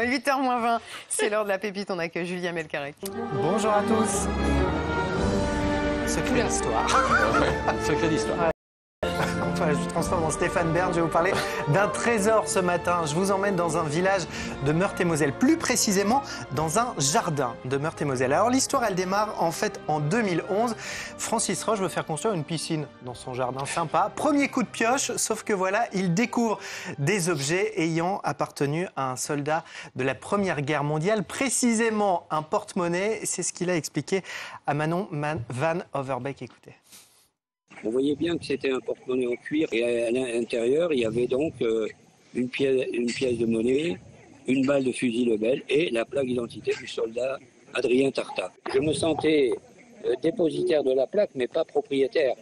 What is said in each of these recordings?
8h moins 20, c'est l'heure de la pépite, on accueille Julien Melcarec. Bonjour à tous. Secret d'histoire. Secret d'histoire. Enfin, je transforme en Stéphane Bern, je vais vous parler d'un trésor ce matin. Je vous emmène dans un village de Meurthe-et-Moselle, plus précisément dans un jardin de Meurthe-et-Moselle. Alors l'histoire, elle démarre en fait en 2011. Francis Roche veut faire construire une piscine dans son jardin sympa. Premier coup de pioche, sauf que voilà, il découvre des objets ayant appartenu à un soldat de la Première Guerre mondiale, précisément un porte-monnaie. C'est ce qu'il a expliqué à Manon Van Overbeek. Écoutez. On voyait bien que c'était un porte-monnaie en cuir et à l'intérieur, il y avait donc une pièce de monnaie, une balle de fusil Lebel et la plaque d'identité du soldat Adrien Tartat. Je me sentais dépositaire de la plaque, mais pas propriétaire.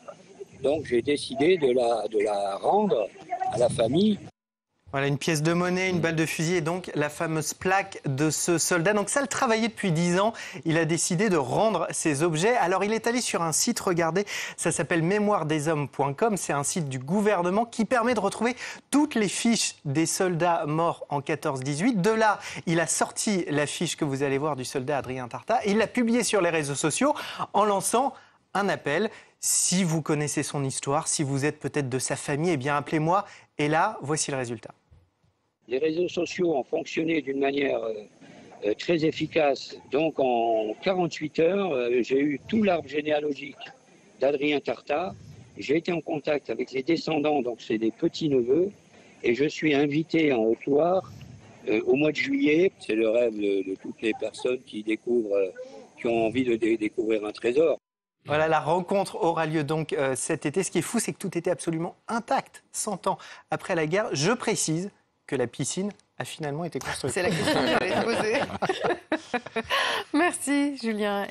Donc j'ai décidé de la rendre à la famille. Voilà, une pièce de monnaie, une balle de fusil et donc la fameuse plaque de ce soldat. Donc ça le travaillait depuis 10 ans. Il a décidé de rendre ces objets. Alors il est allé sur un site, regardez, ça s'appelle mémoiredeshommes.com. C'est un site du gouvernement qui permet de retrouver toutes les fiches des soldats morts en 14-18. De là, il a sorti la fiche que vous allez voir du soldat Adrien Tartat. Il l'a publiée sur les réseaux sociaux en lançant un appel. Si vous connaissez son histoire, si vous êtes peut-être de sa famille, eh bien appelez-moi. Et là, voici le résultat. Les réseaux sociaux ont fonctionné d'une manière très efficace. Donc en 48 heures, j'ai eu tout l'arbre généalogique d'Adrien Tartat. J'ai été en contact avec les descendants, donc c'est des petits-neveux. Et je suis invité en Haute-Loire au mois de juillet. C'est le rêve de toutes les personnes qui découvrent, qui ont envie de découvrir un trésor. Voilà, la rencontre aura lieu donc cet été. Ce qui est fou, c'est que tout était absolument intact 100 ans après la guerre. Je précise que la piscine a finalement été construite. C'est la question que j'allais te poser. Merci Julien.